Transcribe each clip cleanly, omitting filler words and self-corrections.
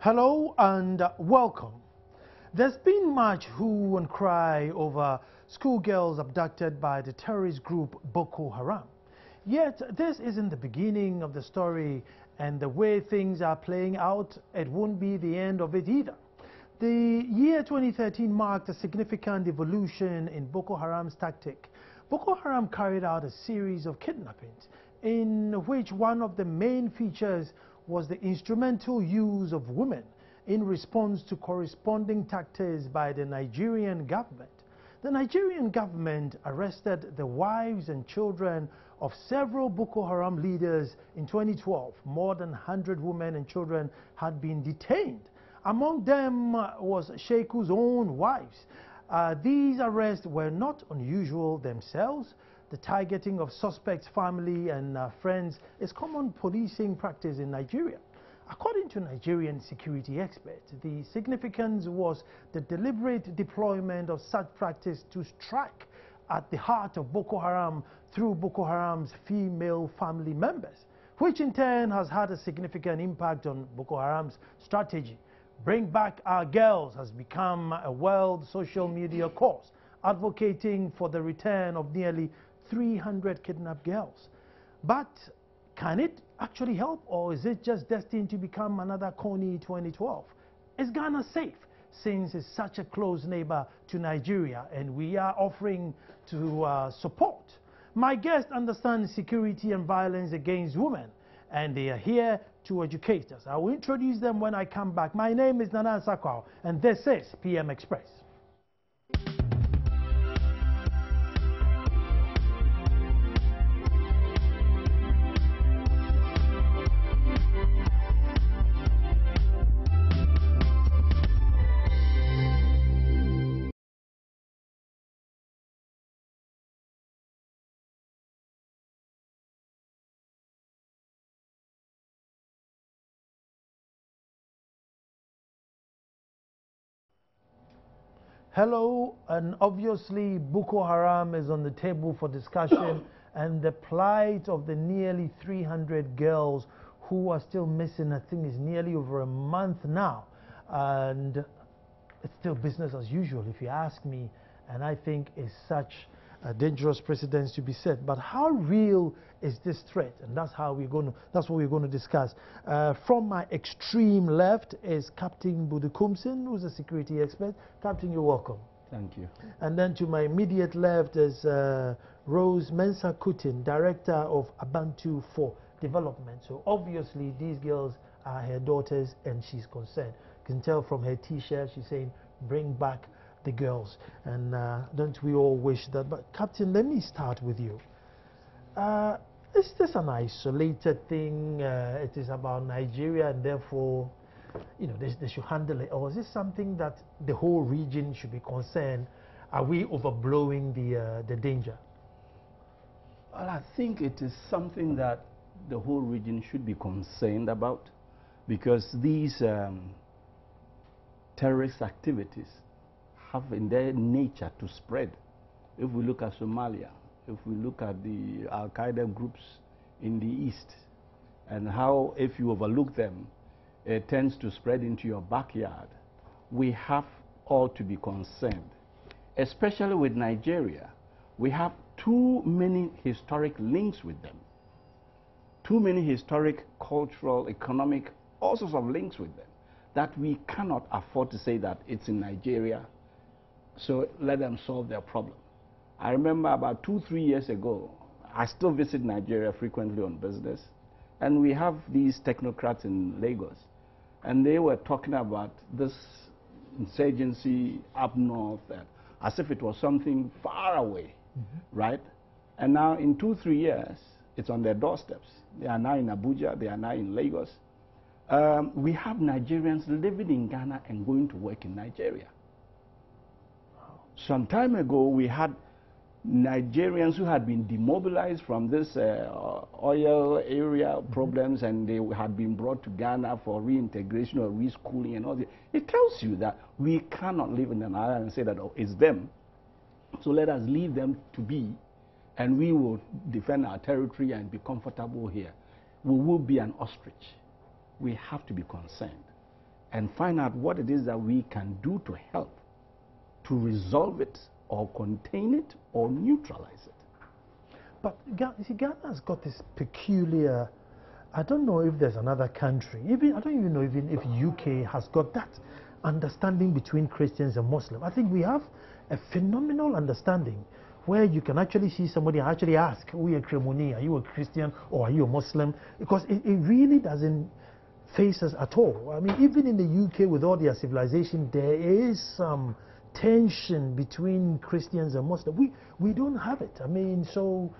Hello and welcome. There's been much hue and cry over schoolgirls abducted by the terrorist group Boko Haram. Yet this isn't the beginning of the story, and the way things are playing out, it won't be the end of it either. The year 2013 marked a significant evolution in Boko Haram's tactic. Boko Haram carried out a series of kidnappings, in which one of the main features was the instrumental use of women in response to corresponding tactics by the Nigerian government. The Nigerian government arrested the wives and children of several Boko Haram leaders in 2012. More than 100 women and children had been detained. Among them was Sheiku's own wives. These arrests were not unusual themselves. The targeting of suspects' family and friends is common policing practice in Nigeria. According to Nigerian security experts, the significance was the deliberate deployment of such practice to strike at the heart of Boko Haram through Boko Haram's female family members, which in turn has had a significant impact on Boko Haram's strategy. Bring Back Our Girls has become a world social media cause, advocating for the return of nearly 300 kidnapped girls. But can it actually help, or is it just destined to become another Coney 2012? Is Ghana safe, since it's such a close neighbor to Nigeria and we are offering to support? My guest understands security and violence against women, and they are here to educate us. I will introduce them when I come back. My name is Nana Sakwao, and this is PM Express. Hello, and obviously Boko Haram is on the table for discussion and the plight of the nearly 300 girls who are still missing, I think, is nearly over a month now, and it's still business as usual if you ask me, and I think it's such a dangerous precedence to be set. But how real is this threat? And that's what we're going to discuss. From my extreme left is Captain Budukumsin, who's a security expert. Captain, you're welcome. Thank you. And then to my immediate left is Rose Mensah Kutin, Director of Abantu for Development. So obviously these girls are her daughters and she's concerned. You can tell from her t-shirt she's saying, bring back the girls, and don't we all wish that? But Captain, let me start with you. Is this an isolated thing? It is about Nigeria and therefore, you know, they should handle it, or is this something that the whole region should be concerned? Are we overblowing the danger? Well, I think it is something that the whole region should be concerned about, because these terrorist activities have in their nature to spread. If we look at Somalia, if we look at the Al-Qaeda groups in the east, and how if you overlook them, it tends to spread into your backyard, we have all to be concerned. Especially with Nigeria, we have too many historic links with them. Too many historic, cultural, economic, all sorts of links with them, that we cannot afford to say that it's in Nigeria, so let them solve their problem. I remember about 2-3 years ago, I still visit Nigeria frequently on business, and we have these technocrats in Lagos, and they were talking about this insurgency up north, as if it was something far away, right? And now in 2-3 years, it's on their doorsteps. They are now in Abuja, they are now in Lagos. We have Nigerians living in Ghana and going to work in Nigeria. Some time ago, we had Nigerians who had been demobilized from this oil area problems, and they had been brought to Ghana for reintegration or reschooling and all that. It tells you that we cannot live in an island and say that, oh, it's them, so let us leave them to be, and we will defend our territory and be comfortable here. We will be an ostrich. We have to be concerned. and find out what it is that we can do to help to resolve it or contain it or neutralize it. But see, Ghana has got this peculiar, I don't know if there's another country, I don't even know even if UK has got that understanding between Christians and Muslims. I think we have a phenomenal understanding where you can actually see somebody actually ask, are you a Christian or are you a Muslim? Because it really doesn't face us at all. I mean, even in the UK with all their civilization, there is some tension between Christians and Muslims. We don't have it. I mean, so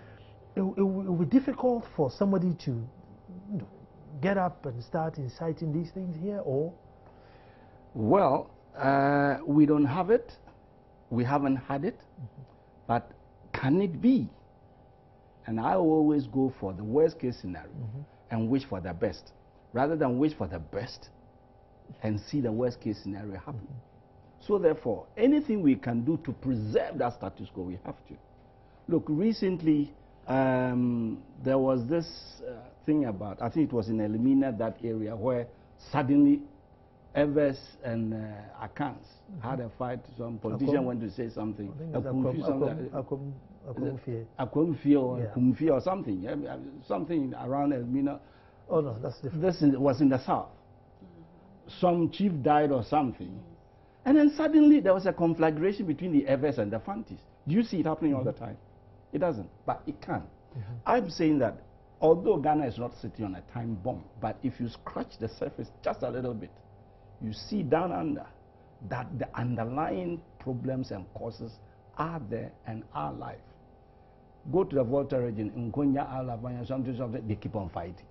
it will be difficult for somebody to get up and start inciting these things here, or? Well, we don't have it. We haven't had it. But can it be? And I always go for the worst case scenario and wish for the best, rather than wish for the best and see the worst case scenario happen. So therefore, anything we can do to preserve that status quo, we have to. Look, recently there was this thing about, I think it was in Elimina, that area, where suddenly Evers and Akans had a fight. Some politician went to say something. Akwemfie or Kumfie or something. Something around Elmina. Oh no, that's different. This was in the south. Some chief died or something. And then suddenly there was a conflagration between the Evers and the Fantis. Do you see it happening all the time? It doesn't, but it can. I'm saying that although Ghana is not sitting on a time bomb, but if you scratch the surface just a little bit, you see down under that the underlying problems and causes are there and are live. Go to the Volta region, Nkonya, Alabama, something, they keep on fighting.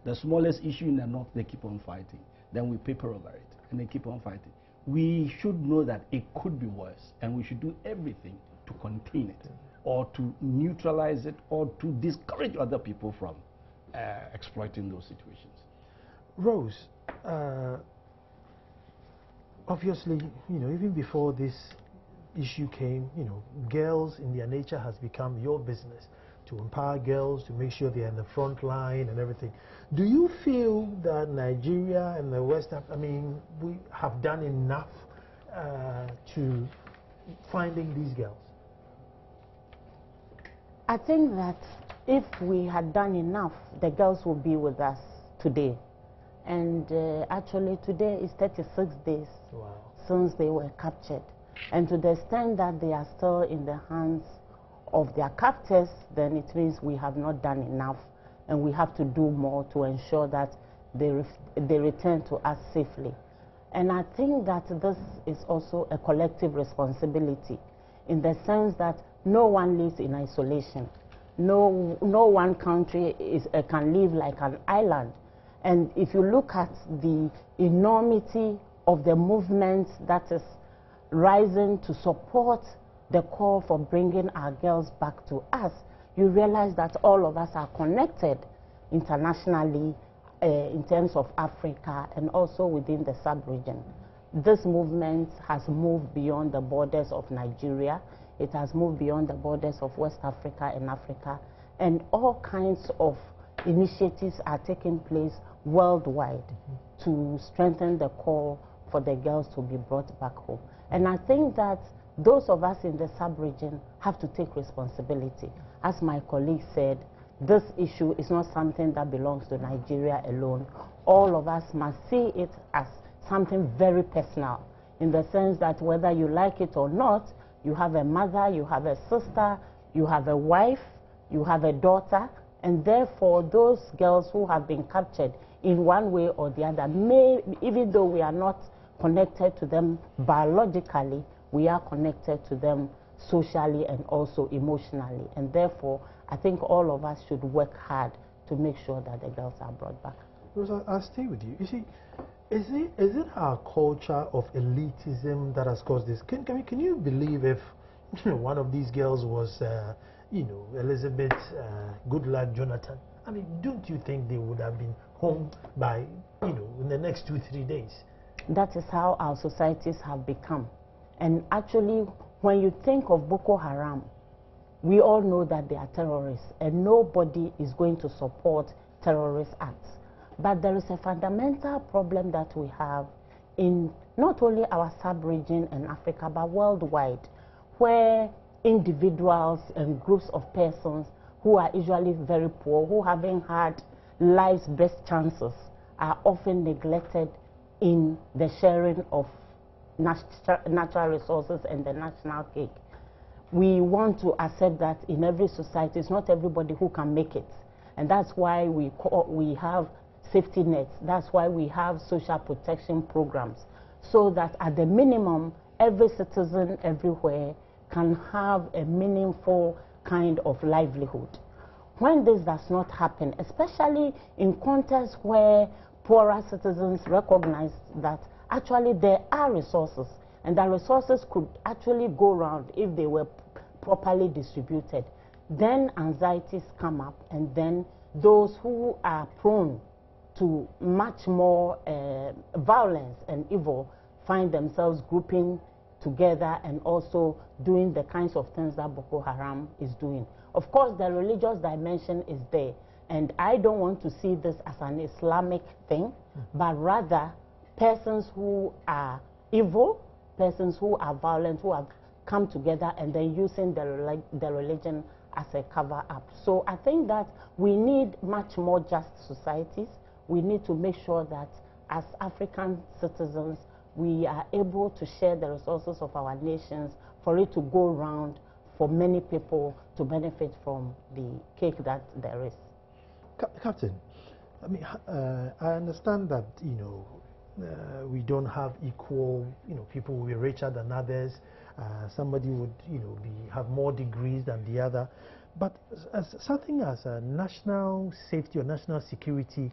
The smallest issue in the north, they keep on fighting. Then we paper over it, and they keep on fighting. We should know that it could be worse, and we should do everything to contain it, or to neutralize it, or to discourage other people from exploiting those situations. Rose, obviously, even before this issue came, girls in their nature has become your business, to empower girls, to make sure they're in the front line and everything. Do you feel that Nigeria and the West, we have done enough to finding these girls? I think that if we had done enough, the girls would be with us today. And actually today is 36 days since they were captured. And to the extent that they are still in the hands of their captors, then it means we have not done enough, and we have to do more to ensure that they return to us safely. And I think that this is also a collective responsibility, in the sense that no one lives in isolation. No one country can live like an island. And if you look at the enormity of the movement that is rising to support the call for bringing our girls back to us, you realize that all of us are connected internationally in terms of Africa and also within the sub-region. This movement has moved beyond the borders of Nigeria. It has moved beyond the borders of West Africa and Africa, and all kinds of initiatives are taking place worldwide to strengthen the call for the girls to be brought back home. And I think that those of us in the sub-region have to take responsibility. As my colleague said, this issue is not something that belongs to Nigeria alone. All of us must see it as something very personal, in the sense that whether you like it or not, you have a mother, you have a sister, you have a wife, you have a daughter, and therefore those girls who have been captured in one way or the other, even though we are not connected to them biologically, we are connected to them socially and also emotionally. And therefore, I think all of us should work hard to make sure that the girls are brought back. Rosa, I'll stay with you. You see, is it our culture of elitism that has caused this? Can you believe if one of these girls was, Elizabeth Goodluck Jonathan? I mean, don't you think they would have been home by, in the next 2-3 days? That is how our societies have become. And actually, when you think of Boko Haram, we all know that they are terrorists, and nobody is going to support terrorist acts. But there is a fundamental problem that we have in not only our sub-region and Africa, but worldwide, where individuals and groups of persons who are usually very poor, who haven't had life's best chances, are often neglected in the sharing of natural resources and the national cake. We want to accept that in every society, it's not everybody who can make it. And that's why we have safety nets. That's why we have social protection programs, so that at the minimum, every citizen everywhere can have a meaningful kind of livelihood. When this does not happen, especially in contexts where poorer citizens recognize that actually there are resources, and the resources could actually go around if they were properly distributed, then anxieties come up, and then those who are prone to much more violence and evil find themselves grouping together and also doing the kinds of things that Boko Haram is doing. Of course, the religious dimension is there, and I don't want to see this as an Islamic thing, but rather persons who are evil, persons who are violent, who have come together and then using the religion as a cover-up. So I think that we need much more just societies. We need to make sure that as African citizens, we are able to share the resources of our nations for it to go around for many people to benefit from the cake that there is. Captain, I mean, I understand that, we don't have equal, people will be richer than others. Somebody would, have more degrees than the other. But as something as a national safety or national security,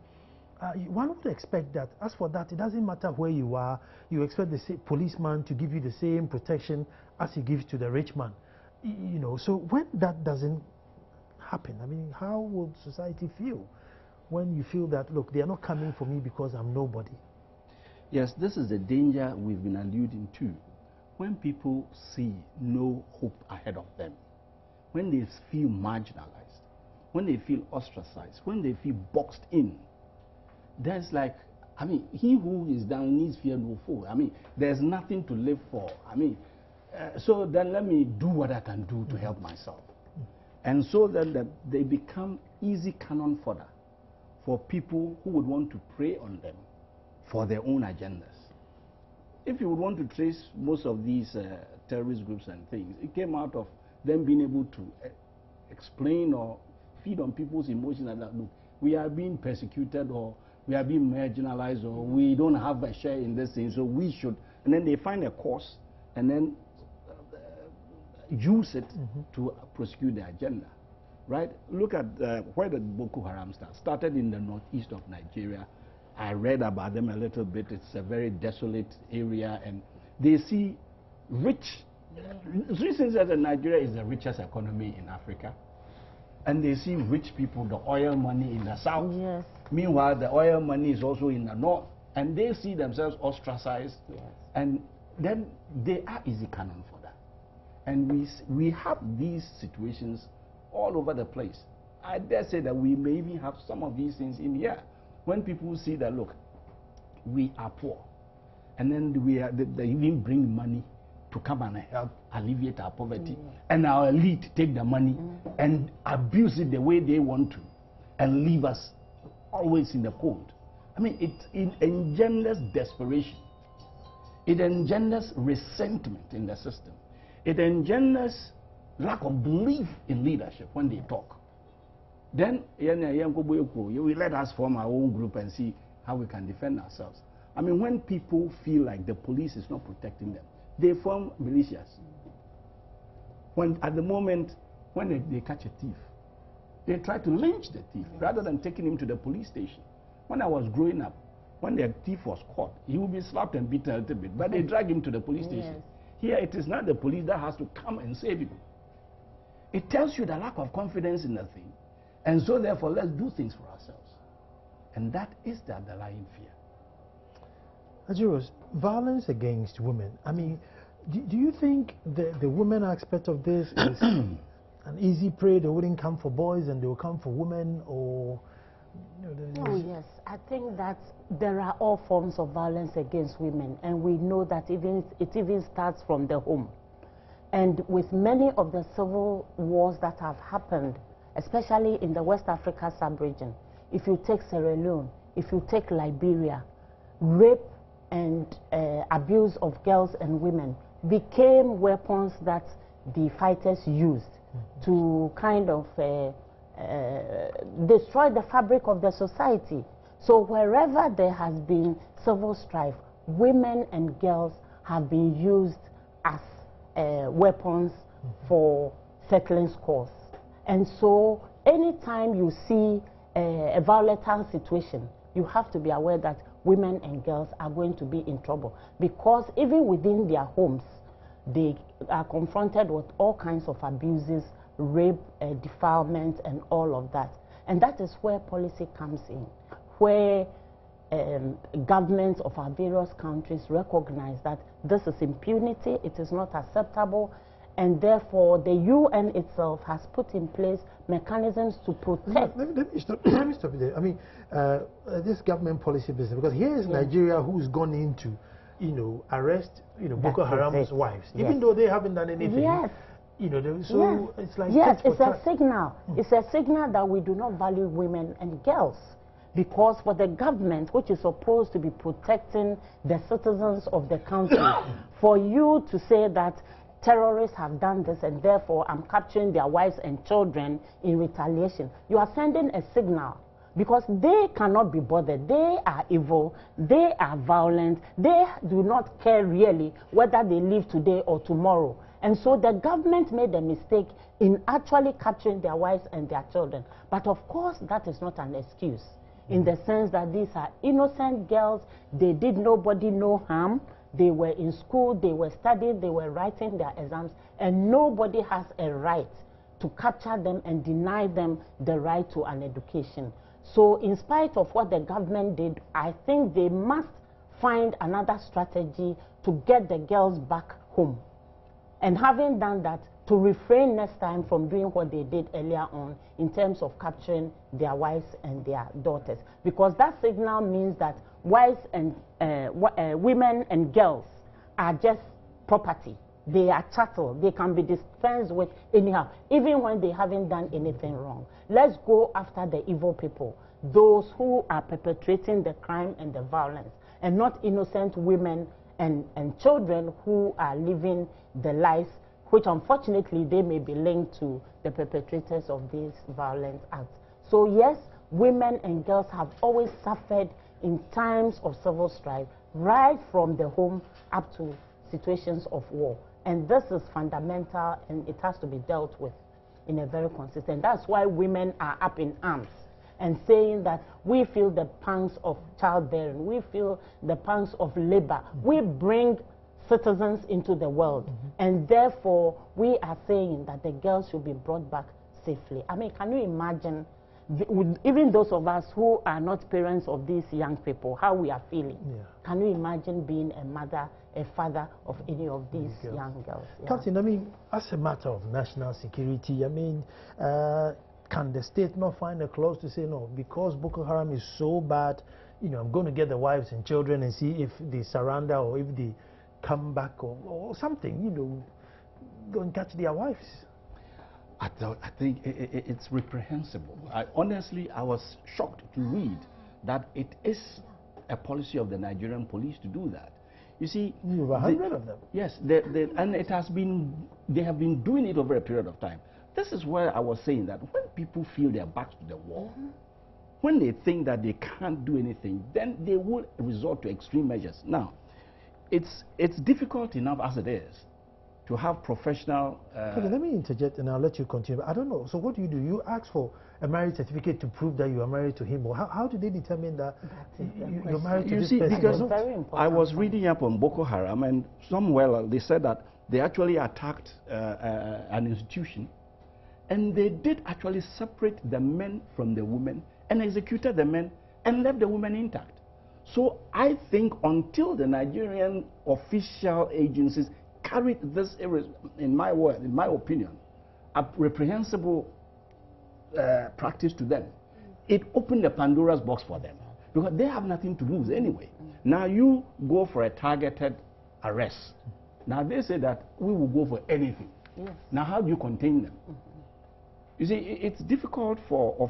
one would expect that, as for that, it doesn't matter where you are, you expect the policeman to give you the same protection as he gives to the rich man. So when that doesn't happen, I mean, how would society feel when you feel that, look, they are not coming for me because I'm nobody? Yes, this is the danger we've been alluding to. When people see no hope ahead of them, when they feel marginalized, when they feel ostracized, when they feel boxed in, there's like, I mean, he who is down needs fear no foe. I mean, there's nothing to live for. I mean, so then let me do what I can do to help myself. And so then they become easy cannon fodder for people who would want to prey on them for their own agendas. If you would want to trace most of these terrorist groups and things, it came out of them being able to explain or feed on people's emotions and that, look, we are being persecuted, or we are being marginalized, or we don't have a share in this thing, so we should. And then they find a cause and then use it to prosecute their agenda, right? Look at where the Boko Haram started in the northeast of Nigeria. I read about them a little bit. It's a very desolate area, and they see rich. Since that Nigeria is the richest economy in Africa, and they see rich people, the oil money in the south. Yes. Meanwhile, the oil money is also in the north, and they see themselves ostracized. Yes. And then they are easy cannon for that. And we have these situations all over the place. I dare say that we may even have some of these things in here. When people see that, look, we are poor, and then they even bring money to come and help alleviate our poverty, and our elite take the money and abuse it the way they want to, and leave us always in the cold. I mean, it engenders desperation. It engenders resentment in the system. It engenders lack of belief in leadership when they talk. Then we let us form our own group and see how we can defend ourselves. I mean, when people feel like the police is not protecting them, they form militias. When at the moment when they catch a thief, they try to lynch the thief rather than taking him to the police station. When I was growing up, when the thief was caught, he would be slapped and beaten a little bit, but they drag him to the police station. Here, it is not the police that has to come and save him. It tells you the lack of confidence in the thing. And so, therefore, let's do things for ourselves. And that is the underlying fear. Ajiros, violence against women. I mean, do you think the women aspect of this is an easy prey? They wouldn't come for boys and they will come for women? Or Oh yes, I think that there are all forms of violence against women, and we know that it even starts from the home. And with many of the civil wars that have happened, especially in the West Africa sub-region, if you take Sierra Leone, if you take Liberia, rape and abuse of girls and women became weapons that the fighters used to kind of destroy the fabric of the society. So wherever there has been civil strife, women and girls have been used as weapons for settling scores. And so anytime you see a volatile situation, you have to be aware that women and girls are going to be in trouble, because even within their homes, they are confronted with all kinds of abuses, rape, defilement, and all of that. And that is where policy comes in, where governments of our various countries recognize that this is impunity, it is not acceptable, and therefore the UN itself has put in place mechanisms to protect. Let me stop you there. I mean, this government policy business, because here is Nigeria, who's gone into, arrest, Boko Haram's wives, even though they haven't done anything. Yes. So it's like... Yes, it's a signal. It's a signal that we do not value women and girls. Because for the government, which is supposed to be protecting the citizens of the country, for you to say that terrorists have done this and therefore I'm capturing their wives and children in retaliation, you are sending a signal, because they cannot be bothered. They are evil, they are violent, they do not care really whether they live today or tomorrow. And so the government made a mistake in actually capturing their wives and their children. But of course, that is not an excuse, in the sense that these are innocent girls. They did nobody no harm. They were in school, they were studying, they were writing their exams, and nobody has a right to capture them and deny them the right to an education. So in spite of what the government did, I think they must find another strategy to get the girls back home. And having done that, to refrain next time from doing what they did earlier on in terms of capturing their wives and their daughters. Because that signal means that wives and women and girls are just property. They are chattel. They can be dispensed with anyhow, even when they haven't done anything wrong. Let's go after the evil people, those who are perpetrating the crime and the violence, and not innocent women and children who are living the lives which unfortunately they may be linked to the perpetrators of these violent acts. So yes, women and girls have always suffered in times of civil strife, right from the home up to situations of war. And this is fundamental, and it has to be dealt with in a very consistent. That's why women are up in arms and saying that we feel the pangs of childbearing, we feel the pangs of labor. We bring citizens into the world, and therefore we are saying that the girls should be brought back safely. I mean, can you imagine, even those of us who are not parents of these young people, how we are feeling? Can you imagine being a mother, a father of any of these young girls? Captain, I mean, as a matter of national security, I mean, can the state not find a clause to say, no, because Boko Haram is so bad, I'm going to get the wives and children and see if they surrender or if they come back or something, go and catch their wives? I think it's reprehensible. Honestly, I was shocked to read that it is a policy of the Nigerian police to do that. You see, over 100 of them. Yes, and it has been, they have been doing it over a period of time. This is where I was saying that when people feel their backs to the wall, when they think that they can't do anything, then they will resort to extreme measures. Now, it's difficult enough as it is to have professional... Okay, let me interject and I'll let you continue. I don't know. So what do? You ask for a marriage certificate to prove that you are married to him, or how do they determine that you're married to this person? Because I was reading up on Boko Haram, and somewhere they said that they actually attacked an institution, and they did actually separate the men from the women and executed the men and left the women intact. So I think until the Nigerian official agencies carried this, in my opinion, a reprehensible practice to them, it opened the Pandora's box for them because they have nothing to lose anyway. Now you go for a targeted arrest. Now they say that we will go for anything. Yes. Now how do you contain them? You see, it's difficult for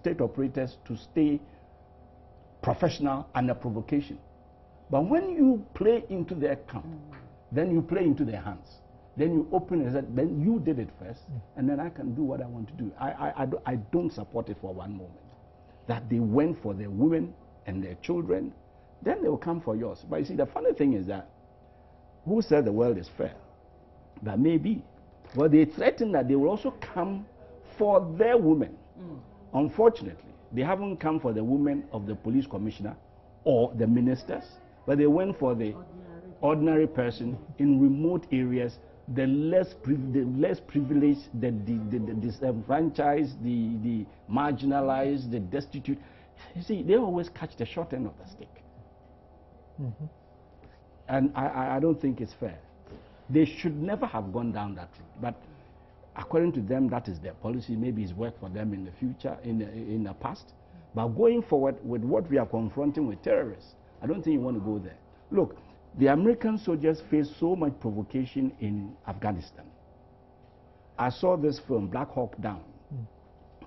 state operators to stay professional under provocation. But when you play into their camp, then you play into their hands. Then you open and say, then you did it first, and then I can do what I want to do. I don't support it for one moment. That they went for their women and their children, then they will come for yours. But you see, the funny thing is that, who said the world is fair? That may be. But they threaten that they will also come for their women. Unfortunately, they haven't come for the women of the police commissioner or the ministers, but they went for the ordinary person in remote areas, the less privileged, the disenfranchised, the marginalized, the destitute. You see, they always catch the short end of the stick. And I don't think it's fair. They should never have gone down that route. But according to them, that is their policy. Maybe it's worked for them in the future, in the past. But going forward with what we are confronting with terrorists, I don't think you want to go there. Look, the American soldiers face so much provocation in Afghanistan. I saw this film, Black Hawk Down,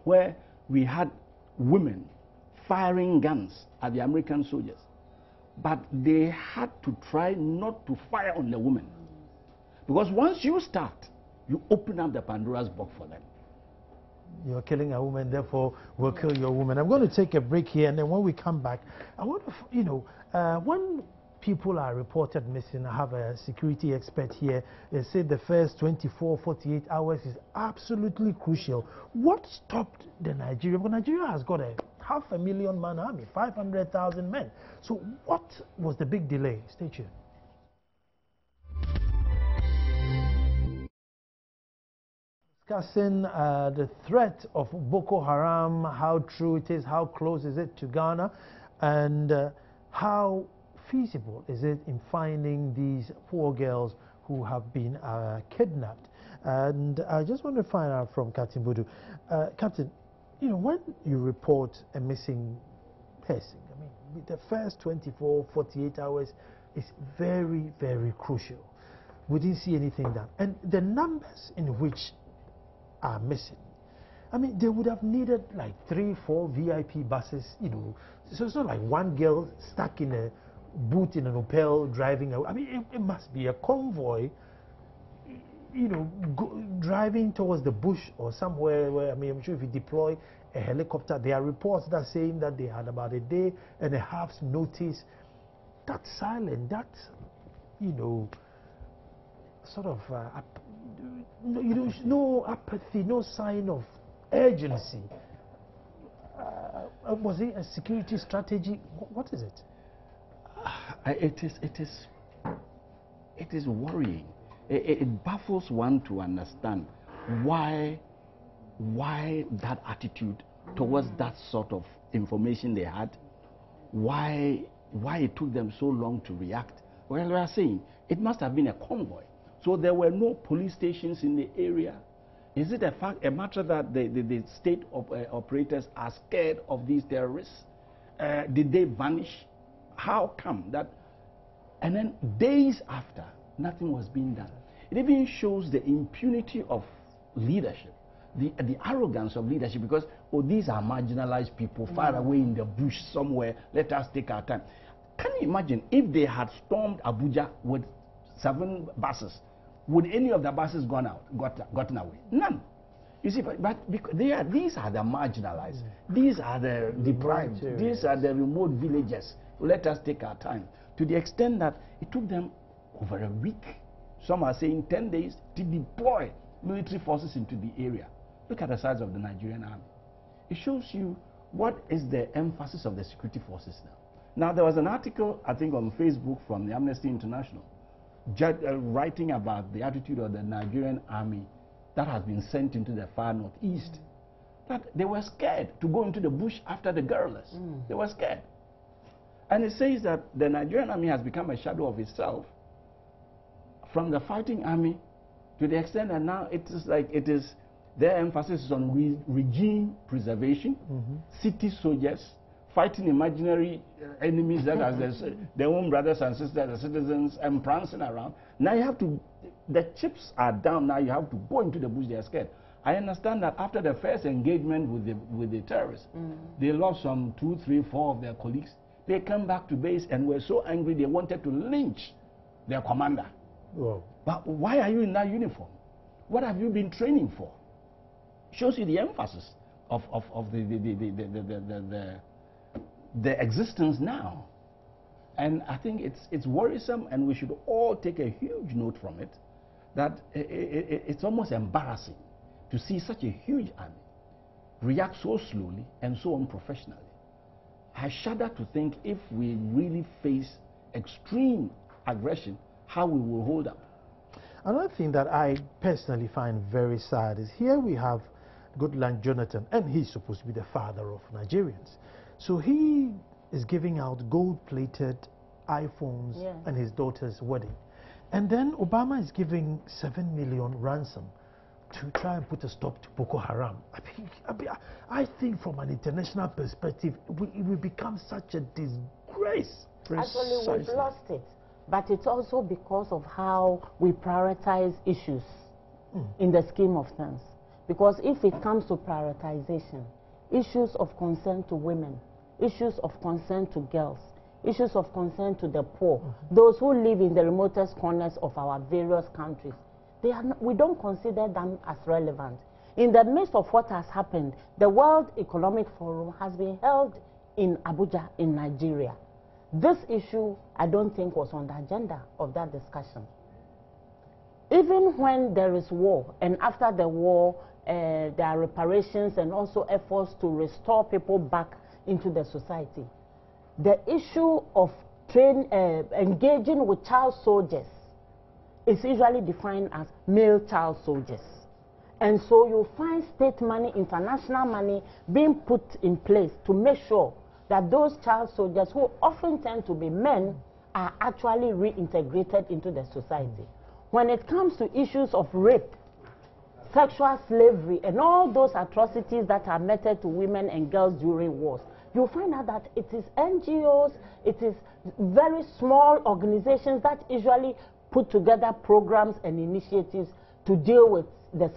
where we had women firing guns at the American soldiers. But they had to try not to fire on the women. Because once you start, you open up the Pandora's box for them. You're killing a woman, therefore we'll kill your woman. I'm going to take a break here, and then when we come back, I want to, when people are reported missing, I have a security expert here. They said the first 24, 48 hours is absolutely crucial. What stopped the Nigeria? Because Nigeria has got a 500,000 man army, 500,000 men. So what was the big delay? Stay tuned. Discussing the threat of Boko Haram, how true it is, how close is it to Ghana, and how feasible is it in finding these poor girls who have been kidnapped. And I just want to find out from Captain Budu. Captain, when you report a missing person, I mean, the first 24, 48 hours is very, very crucial. We didn't see anything done. And the numbers in which are missing, I mean, they would have needed like 3, 4 VIP buses, So it's not like one girl stuck in a boot in an Opel driving away. I mean, it must be a convoy, driving towards the bush or somewhere where, I mean, I'm sure if you deploy a helicopter, there are reports that saying that they had about a day and a half's notice. That's silent. That's, sort of, no apathy, no sign of urgency. Was it a security strategy? What is it? It is worrying. It baffles one to understand why that attitude towards that sort of information they had, why it took them so long to react. Well, we are saying it must have been a convoy. So there were no police stations in the area. Is it a matter that the state operators are scared of these terrorists? Did they vanish? How come that? And then days after, nothing was being done. It even shows the impunity of leadership, the arrogance of leadership, because, these are marginalized people far away in the bush somewhere, let us take our time. Can you imagine if they had stormed Abuja with 7 buses? Would any of the buses gotten away? None. You see, but these are the marginalized, these are the deprived, these are the remote villages. Let us take our time. To the extent that it took them over a week, some are saying 10 days, to deploy military forces into the area. Look at the size of the Nigerian army. It shows you what is the emphasis of the security forces now. Now, there was an article, I think, on Facebook from the Amnesty International, writing about the attitude of the Nigerian army that has been sent into the far northeast. That they were scared to go into the bush after the guerrillas. They were scared. And it says that the Nigerian army has become a shadow of itself from the fighting army to the extent that now it is like it is Their emphasis is on regime preservation, city soldiers, fighting imaginary enemies that are their own brothers and sisters, the citizens, and prancing around. Now you have to, the chips are down, now you have to go into the bush, they are scared. I understand that after the first engagement with the terrorists, they lost some 2, 3, 4 of their colleagues. They came back to base and were so angry they wanted to lynch their commander. Whoa. But why are you in that uniform? What have you been training for? Shows you the emphasis of the existence now. And I think it's worrisome, and we should all take a huge note from it, that it's almost embarrassing to see such a huge army react so slowly and so unprofessionally. I shudder to think if we really face extreme aggression, how we will hold up. Another thing that I personally find very sad is here we have Goodluck Jonathan, and he's supposed to be the father of Nigerians. So he is giving out gold-plated iPhones and his daughter's wedding. And then Obama is giving 7 million ransom to try and put a stop to Boko Haram. I think from an international perspective, it will become such a disgrace. Actually, we've lost it. But it's also because of how we prioritize issues in the scheme of things. Because if it comes to prioritization, issues of concern to women, issues of concern to girls, issues of concern to the poor, those who live in the remotest corners of our various countries, we don't consider them as relevant. In the midst of what has happened, the World Economic Forum has been held in Abuja, in Nigeria. This issue, I don't think, was on the agenda of that discussion. Even when there is war, and after the war, there are reparations and also efforts to restore people back into the society. The issue of engaging with child soldiers is usually defined as male child soldiers. And so you find state money, international money being put in place to make sure that those child soldiers, who often tend to be men, are actually reintegrated into the society. When it comes to issues of rape, sexual slavery, and all those atrocities that are meted to women and girls during wars, you'll find out that it is NGOs, it is very small organizations that usually put together programs and initiatives to deal with the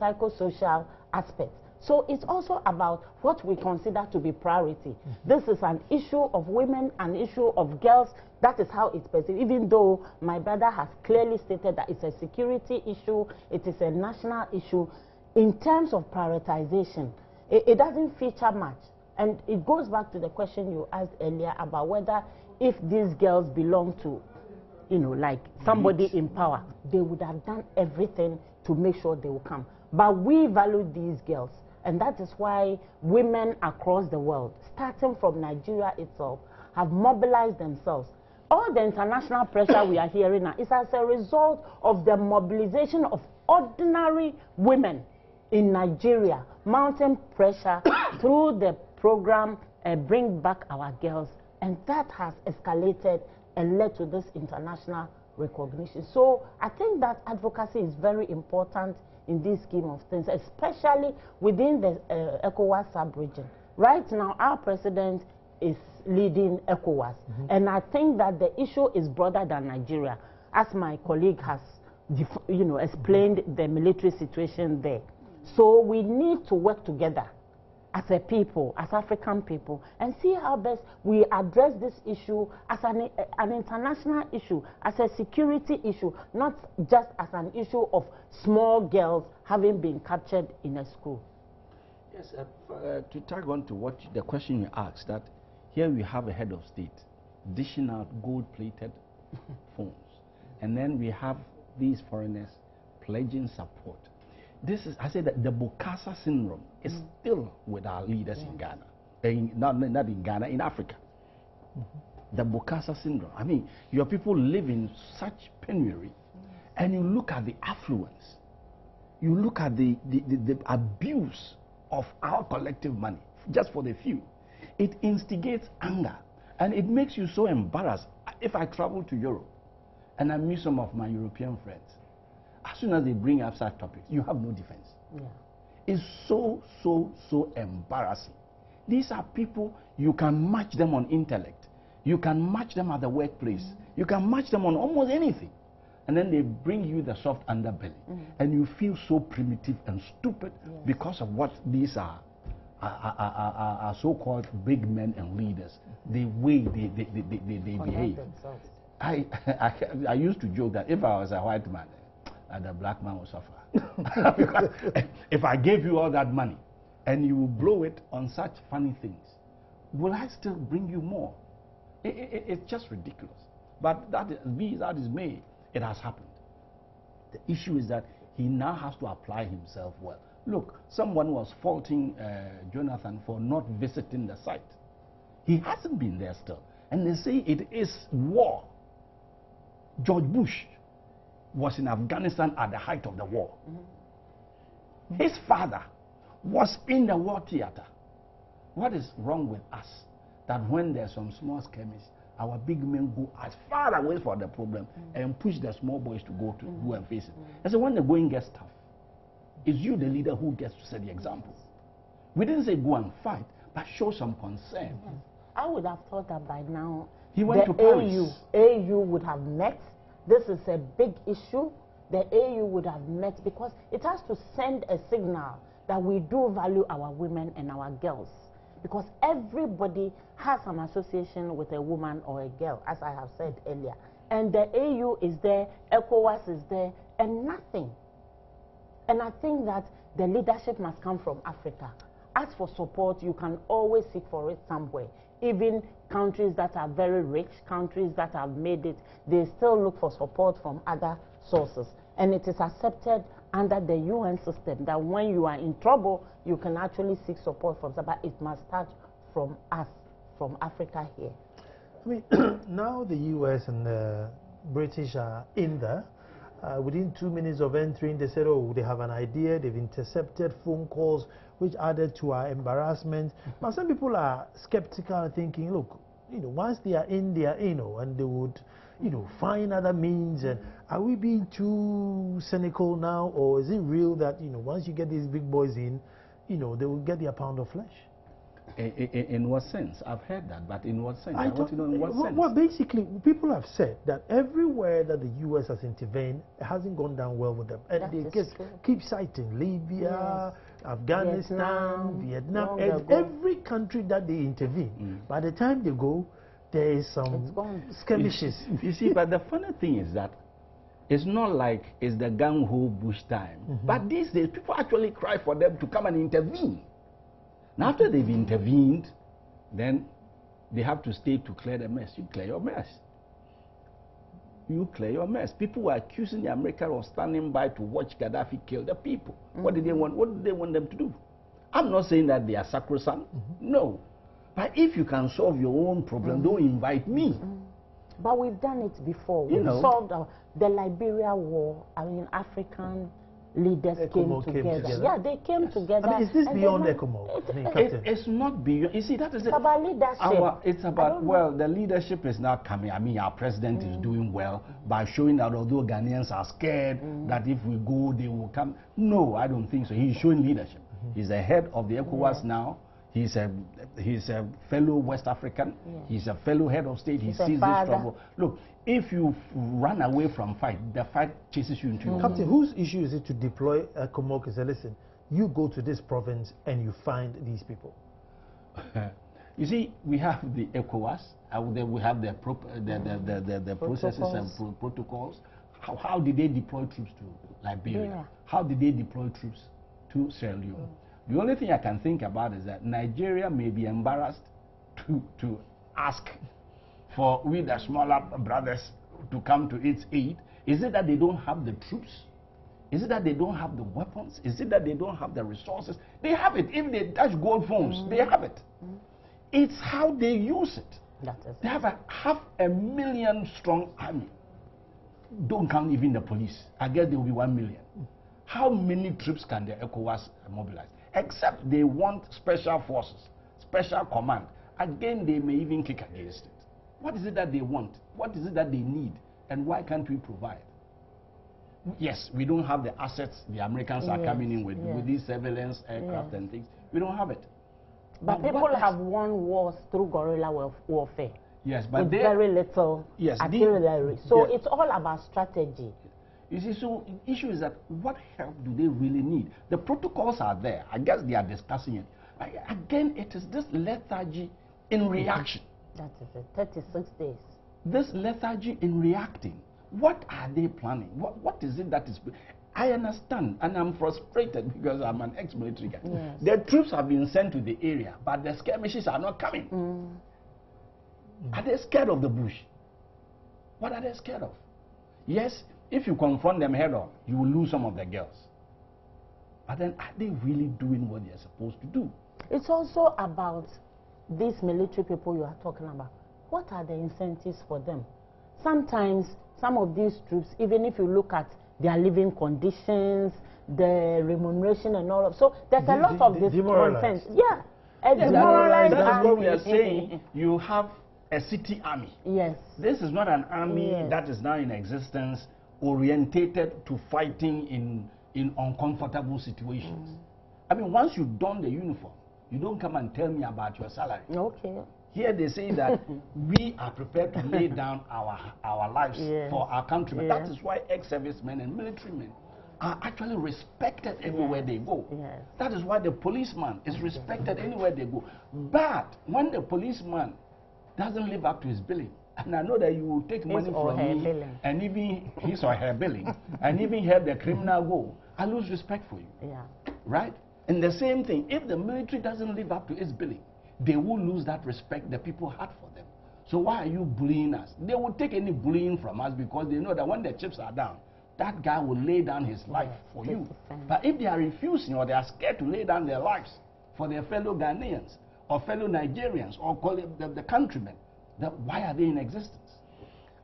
psychosocial aspects. So it's also about what we consider to be priority. This is an issue of women, an issue of girls. That is how it's perceived, even though my brother has clearly stated that it's a security issue, it is a national issue. In terms of prioritization, it doesn't feature much. And it goes back to the question you asked earlier about whether if these girls belong to, you know, like somebody in power, they would have done everything to make sure they will come. But we value these girls. And that is why women across the world, starting from Nigeria itself, have mobilized themselves. All the international pressure we are hearing now is as a result of the mobilization of ordinary women in Nigeria, mounting pressure through the program Bring Back Our Girls. And that has escalated and led to this international recognition. So I think that advocacy is very important in this scheme of things, especially within the ECOWAS sub-region. Right now, our president is leading ECOWAS, and I think that the issue is broader than Nigeria, as my colleague has, explained the military situation there. So we need to work together as a people, as African people, and see how best we address this issue as an international issue, as a security issue, not just as an issue of small girls having been captured in a school. Yes, to tag on to what the question you asked, that here we have a head of state dishing out gold-plated phones, and then we have these foreigners pledging support. This is, I say that the Bokassa Syndrome is still with our leaders in Ghana, not in Ghana, in Africa. The Bokassa Syndrome. I mean, your people live in such penury, and you look at the affluence, you look at the abuse of our collective money, just for the few. It instigates anger, and it makes you so embarrassed. If I travel to Europe, and I meet some of my European friends, as soon as they bring up such topics, you have no defense. is so embarrassing. These are people, you can match them on intellect. You can match them at the workplace. You can match them on almost anything. And then they bring you the soft underbelly. And you feel so primitive and stupid because of what these are so-called big men and leaders, the way they behave. I used to joke that if I was a white man, the black man would suffer. Because if I gave you all that money and you blow it on such funny things, will I still bring you more? It's just ridiculous. But that is may, it has happened. The issue is that he now has to apply himself well. Look, someone was faulting Jonathan for not visiting the site. He hasn't been there still. And they say it is war. George Bush was in Afghanistan at the height of the war. His father was in the war theater. What is wrong with us? That when there's some small skirmish, our big men go as far away from the problem and push the small boys to go and face it. And so when the going gets tough, it's you, the leader, who gets to set the example. We didn't say go and fight, but show some concern. I would have thought that by now he went to Paris. AU would have met. This is a big issue. The AU would have met because it has to send a signal that we do value our women and our girls. Because everybody has an association with a woman or a girl, as I have said earlier. And the AU is there, ECOWAS is there, and nothing. And I think that the leadership must come from Africa. As for support, you can always seek for it somewhere. Even countries that are very rich, countries that have made it, they still look for support from other sources. And it is accepted under the UN system that when you are in trouble, you can actually seek support from somebody. It must start from us, from Africa here. I mean, now the US and the British are in there. Within 2 minutes of entering, they said, oh, they have an idea, they've intercepted phone calls, which added to our embarrassment. But some people are skeptical, thinking, look, once they are in, and they would, find other means. And are we being too cynical now, or is it real that, once you get these big boys in, they will get their pound of flesh? In what sense? I've heard that, but in what sense? I want to know in what sense. Well, basically, people have said that everywhere that the U.S. has intervened, it hasn't gone down well with them. And they just keep citing Libya, Afghanistan, Vietnam, every country that they intervene. By the time they go, there is some skirmishes. You see, but the funny thing is that it's not like it's the gung-ho Bush time. But these days, people actually cry for them to come and intervene. Now, after they've intervened, then they have to stay to clear the mess. You clear your mess. You clear your mess. People were accusing the Americans of standing by to watch Gaddafi kill the people. What did they want? What did they want them to do? I'm not saying that they are sacrosanct. No. But if you can solve your own problem, don't invite me. But we've done it before. We solved the Liberia war. I mean, African leaders came together. Yeah, they came together. I mean, is this beyond ECOMO? It's not beyond. You see, that is it's about leadership. It's about, well, the leadership is now coming. I mean, our president is doing well by showing that although Ghanaians are scared that if we go, they will come. No, I don't think so. He's showing leadership. He's the head of the ECOWAS now. He's a fellow West African. He's a fellow head of state. He sees this trouble. Look, if you run away from fight, the fight chases you into your Captain, whose issue is it to deploy a ECOMOG and say, listen, you go to this province and you find these people? You see, we have the ECOWAS, we have the processes and protocols. How did they deploy troops to Liberia? How did they deploy troops to Sierra Leone? The only thing I can think about is that Nigeria may be embarrassed to ask for we the smaller brothers to come to its aid. Is it that they don't have the troops? Is it that they don't have the weapons? Is it that they don't have the resources? They have it. If they touch gold phones, they have it. It's how they use it. They have a 500,000 strong army. Don't count even the police. I guess there will be 1 million. How many troops can the ECOWAS mobilize? Except they want special forces, special command. Again, they may even kick against it. What is it that they want? What is it that they need? And why can't we provide? Yes, we don't have the assets the Americans are coming in with these surveillance aircraft and things. We don't have it. But people have won wars through guerrilla warfare. Yes, but with very little artillery. So it's all about strategy. You see, so the issue is that what help do they really need? The protocols are there. I guess they are discussing it. Again, it is this lethargy in reaction. That is it, 36 days. This lethargy in reacting. What are they planning? What is it that is... I understand, and I'm frustrated because I'm an ex-military guy. Yes. The troops have been sent to the area, but the skirmishes are not coming. Are they scared of the bush? What are they scared of? Yes, if you confront them head on, you will lose some of the girls. But then, are they really doing what they're supposed to do? It's also about these military people you are talking about. What are the incentives for them? Sometimes, some of these troops, even if you look at their living conditions, the remuneration and all of, so there's a lot of discontent. Yeah, demoralized. That is what we are saying. You have a city army. Yes. This is not an army that is now in existence orientated to fighting in uncomfortable situations. I mean, once you don the uniform, you don't come and tell me about your salary. Okay. Here they say that we are prepared to lay down our lives for our countrymen. That is why ex-servicemen and military men are actually respected everywhere they go. That is why the policeman is respected anywhere they go. But when the policeman doesn't live up to his billing, and I know that you will take money from me, and even his or her billing, and even help the criminal go, I lose respect for you. Right? And the same thing, if the military doesn't live up to its billing, they will lose that respect the people had for them. So why are you bullying us? They will take any bullying from us because they know that when the chips are down, that guy will lay down his life for you. But if they are refusing or they are scared to lay down their lives for their fellow Ghanaians or fellow Nigerians or call it the countrymen, then why are they in existence?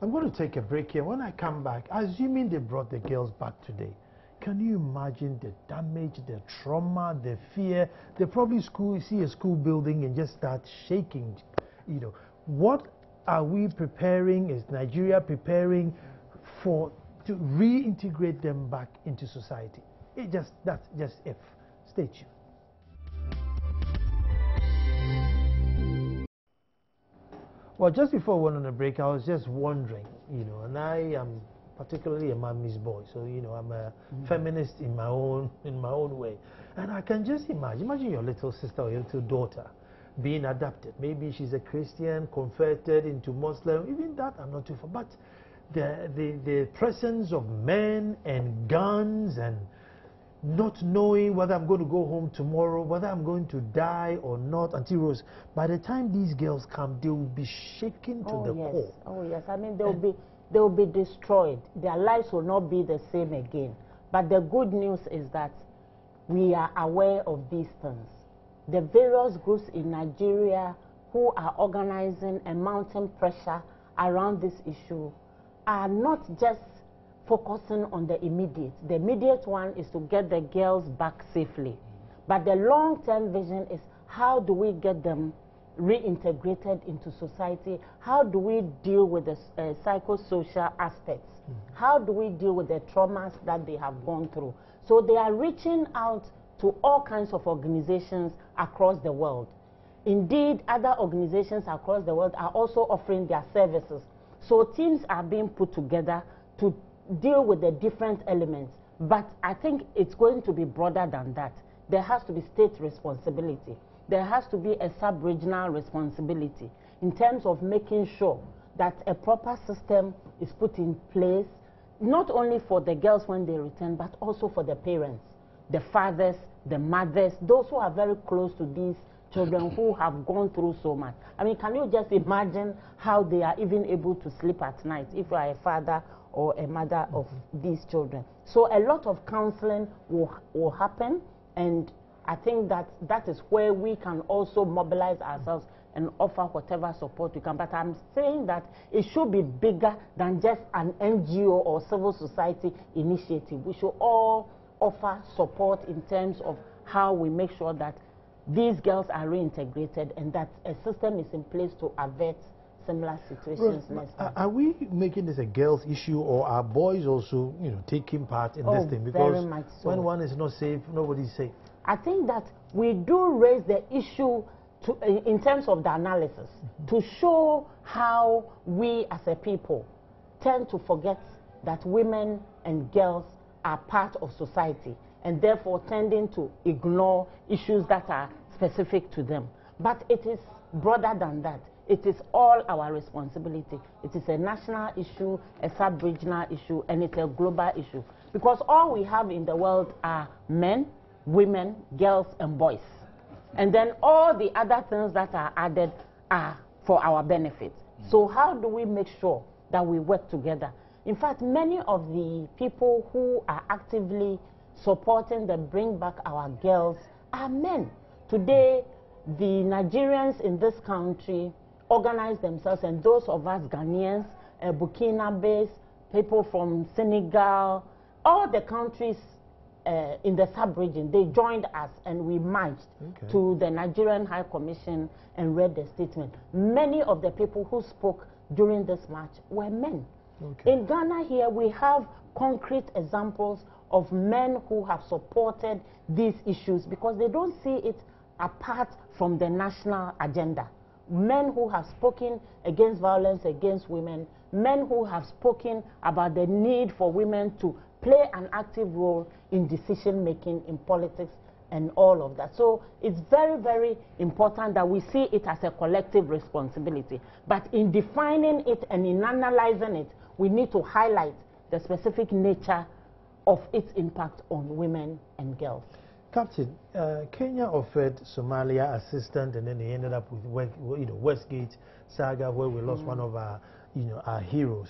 I'm going to take a break here. When I come back, assuming they brought the girls back today, can you imagine the damage, the trauma, the fear? They probably see a school building and just start shaking. You know, what are we preparing? Is Nigeria preparing to reintegrate them back into society? That's just if. Stay tuned. Well, just before we went on a break, I was just wondering, you know, and I am particularly a mommy's boy, so you know I'm a feminist in my own way, and I can just imagine your little sister or your little daughter being adopted. Maybe she's a Christian, converted into Muslim. Even that I'm not too far, but the presence of men and guns and not knowing whether I'm going to go home tomorrow, whether I'm going to die or not, until Rose, by the time these girls come, they will be shaken to the core. Oh yes, I mean they will be destroyed. Their lives will not be the same again. But the good news is that we are aware of these things. The various groups in Nigeria who are organizing and mounting pressure around this issue are not just focusing on the immediate. The immediate one is to get the girls back safely. But the long-term vision is how do we get them reintegrated into society? How do we deal with the psychosocial aspects? How do we deal with the traumas that they have gone through? So they are reaching out to all kinds of organizations across the world. Indeed, other organizations across the world are also offering their services. So teams are being put together to deal with the different elements. But I think it's going to be broader than that. There has to be state responsibility. There has to be a sub-regional responsibility in terms of making sure that a proper system is put in place, not only for the girls when they return, but also for the parents, the fathers, the mothers, those who are very close to these children who have gone through so much. I mean, can you just imagine how they are even able to sleep at night if you are a father or a mother of these children? So a lot of counseling will happen, and I think that is where we can also mobilize ourselves and offer whatever support we can. But I'm saying that it should be bigger than just an NGO or civil society initiative. We should all offer support in terms of how we make sure that these girls are reintegrated and that a system is in place to avert similar situations next time. Are we making this a girls' issue, or are boys also, you know, taking part in this thing? Because very much so. when one is not safe, nobody's safe. I think that we do raise the issue in terms of the analysis to show how we as a people tend to forget that women and girls are part of society, and therefore tending to ignore issues that are specific to them. But it is broader than that. It is all our responsibility. It is a national issue, a sub-regional issue, and it's a global issue. Because all we have in the world are men, women, girls, and boys. And then all the other things that are added are for our benefit. So how do we make sure that we work together? In fact, many of the people who are actively supporting the Bring Back Our Girls are men. Today, the Nigerians in this country organize themselves, and those of us Ghanaians, Burkina-based, people from Senegal, all the countries in the sub-region, they joined us and we marched to the Nigerian High Commission and read the statement. Many of the people who spoke during this march were men. In Ghana here, we have concrete examples of men who have supported these issues because they don't see it apart from the national agenda. Men who have spoken against violence against women, men who have spoken about the need for women to play an active role in decision making in politics and all of that. So it's very, very important that we see it as a collective responsibility. But in defining it and in analyzing it, we need to highlight the specific nature of its impact on women and girls. Captain, Kenya offered Somalia assistance, and then they ended up with Westgate saga, where we lost one of our, our heroes.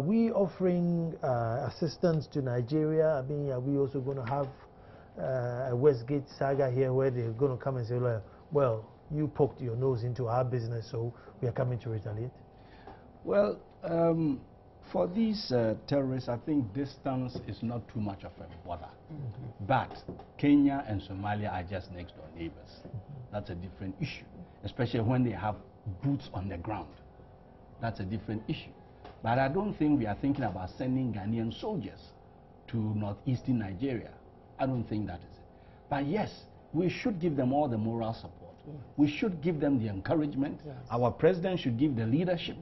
We offering assistance to Nigeria. I mean, are we also going to have a Westgate saga here, where they're going to come and say, well, you poked your nose into our business, so we are coming to retaliate? Well, for these terrorists, I think distance is not too much of a bother. But Kenya and Somalia are just next door neighbors. That's a different issue, especially when they have boots on the ground. That's a different issue. But I don't think we are thinking about sending Ghanaian soldiers to northeastern Nigeria. I don't think that is it. But yes, we should give them all the moral support. We should give them the encouragement. Our president should give the leadership.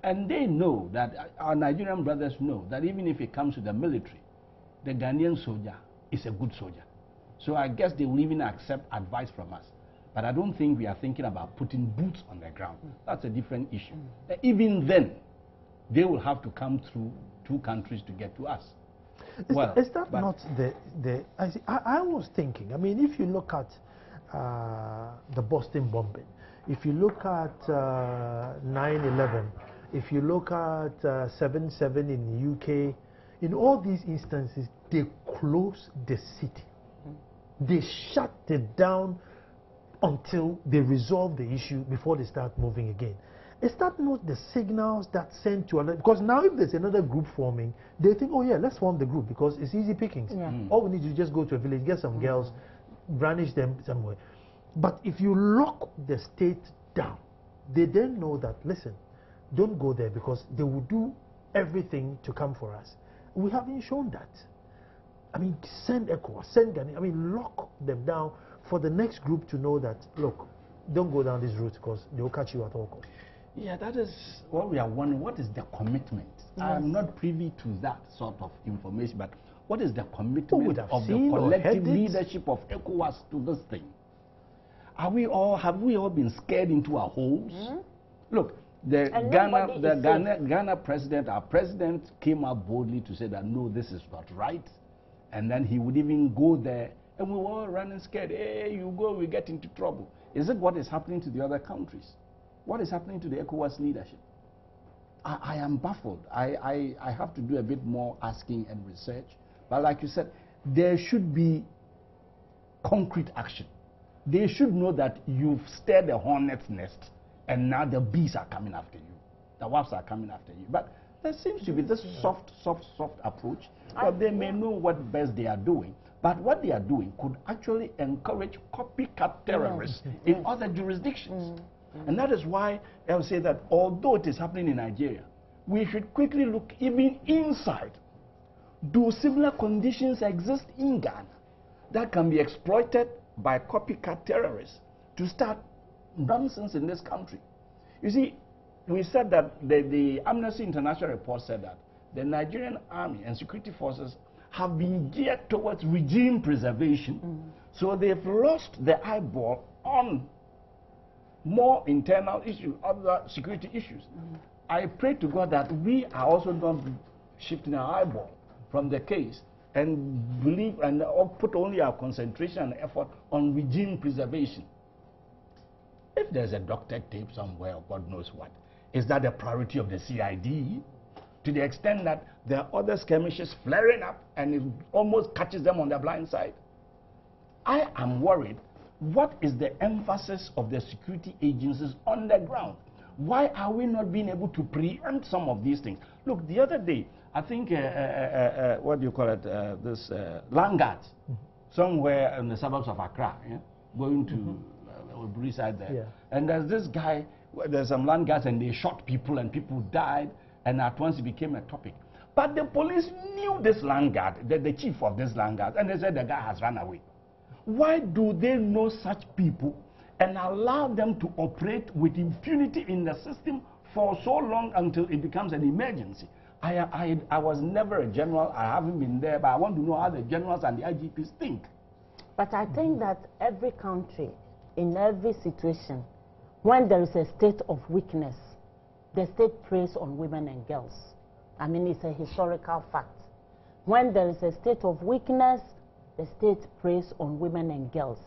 And they know that, our Nigerian brothers know that even if it comes to the military, the Ghanaian soldier is a good soldier. So I guess they will even accept advice from us. But I don't think we are thinking about putting boots on the ground. That's a different issue. Even then, they will have to come through two countries to get to us. Is that not I was thinking, I mean, if you look at the Boston bombing, if you look at 9/11, if you look at 7/7 in the UK, in all these instances, they close the city. They shut it down until they resolve the issue before they start moving again. Is that not the signals that send to another? Because now if there's another group forming, they think, oh yeah, let's form the group because it's easy pickings. All we need to do is just go to a village, get some girls, brandish them somewhere. But if you lock the state down, they then know that, listen, don't go there because they will do everything to come for us. We haven't shown that. I mean, send ECOWAS, send Ghana, I mean, lock them down for the next group to know that, look, don't go down this route because they will catch you at all costs. Yeah, that is what we are wondering. What is the commitment? I'm not privy to that sort of information, but what is the commitment of the collective leadership of ECOWAS to this thing? Have we all been scared into our holes? Look, the Ghana president, our president, came out boldly to say that no, this is not right. And then he would even go there, and we were all running scared. Hey, you go, we get into trouble. Is it what is happening to the other countries? What is happening to the ECOWAS leadership? I am baffled. I have to do a bit more asking and research. But like you said, there should be concrete action. They should know that you've stirred the hornet's nest, and now the bees are coming after you. The wasps are coming after you. But there seems to be this soft approach. But they may know what best they are doing. But what they are doing could actually encourage copycat terrorists in other jurisdictions. And that is why I would say that although it is happening in Nigeria, we should quickly look even inside. Do similar conditions exist in Ghana that can be exploited by copycat terrorists to start nonsense in this country? You see, we said that the Amnesty International report said that the Nigerian army and security forces have been geared towards regime preservation. So they've lost the eyeball on more internal issues, other security issues. I pray to God that we are also not shifting our eyeball from the case and believe and put only our concentration and effort on regime preservation. If there's a doctored tape somewhere, God knows what, is that the priority of the CID? To the extent that there are other skirmishes flaring up and it almost catches them on their blind side. I am worried. What is the emphasis of the security agencies on the ground? Why are we not being able to preempt some of these things? Look, the other day, I think, what do you call it, this land guards, somewhere in the suburbs of Accra, going to reside there. Yeah. And there's this guy, there's some land guards and they shot people and people died, and at once it became a topic. But the police knew this land guard, the chief of this land guard, and they said the guy has run away. Why do they know such people and allow them to operate with impunity in the system for so long until it becomes an emergency? I was never a general, I haven't been there, but I want to know how the generals and the IGPs think. But I think that every country, in every situation, when there is a state of weakness, the state preys on women and girls. I mean, it's a historical fact. When there is a state of weakness, the state preys on women and girls.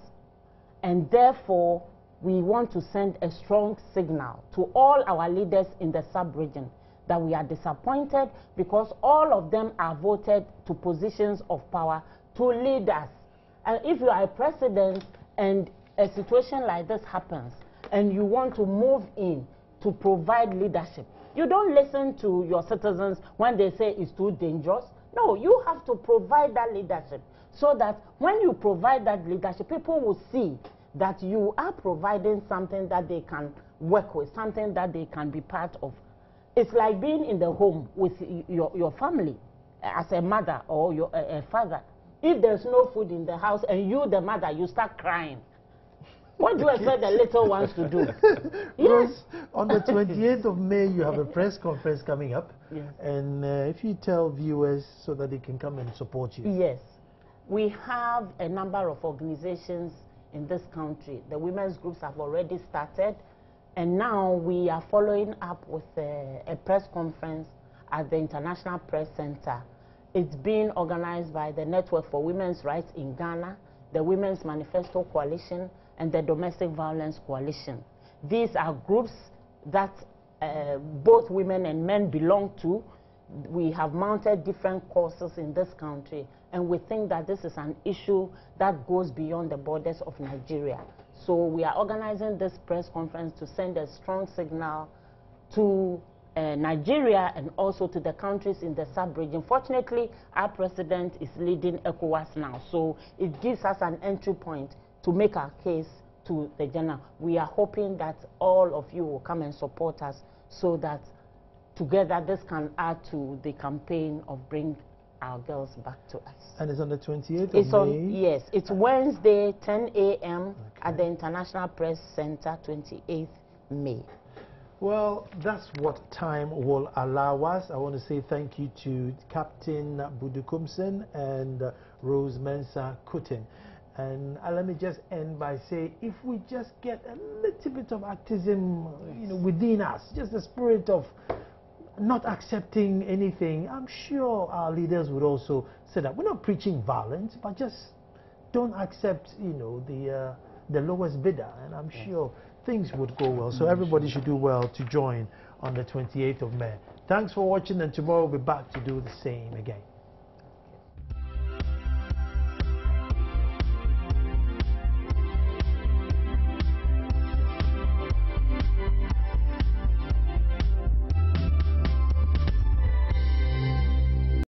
And therefore, we want to send a strong signal to all our leaders in the sub-region that we are disappointed because all of them are voted to positions of power to lead us. And if you are a president and a situation like this happens and you want to move in to provide leadership, you don't listen to your citizens when they say it's too dangerous. No, you have to provide that leadership so that when you provide that leadership, people will see that you are providing something that they can work with, something that they can be part of. It's like being in the home with your family as a mother or a father. If there's no food in the house and you, the mother, you start crying, what do you expect the little ones to do? Yes. On the 28th of May, you have a press conference coming up. Yes. And if you tell viewers so that they can come and support you. Yes. We have a number of organizations in this country. The women's groups have already started. And now we are following up with a press conference at the International Press Center. It's being organized by the Network for Women's Rights in Ghana, the Women's Manifesto Coalition, and the Domestic Violence Coalition. These are groups that both women and men belong to. We have mounted different causes in this country, and we think that this is an issue that goes beyond the borders of Nigeria. So we are organizing this press conference to send a strong signal to Nigeria and also to the countries in the sub-region. Fortunately, our president is leading ECOWAS now, so it gives us an entry point to make our case to the general. We are hoping that all of you will come and support us so that together this can add to the campaign of Bring Our Girls Back to Us. And it's on the 28th of May? Yes, it's Wednesday, 10 a.m. at the International Press Center, 28th May. Well, that's what time will allow us. I want to say thank you to Captain Budukumsen and Rose Mensah Kutin. And let me just end by saying, if we just get a little bit of activism, within us, just the spirit of not accepting anything, I'm sure our leaders would also say that we're not preaching violence, but just don't accept, the lowest bidder, and I'm sure things would go well. So everybody should do well to join on the 28th of May. Thanks for watching, and tomorrow we'll be back to do the same again.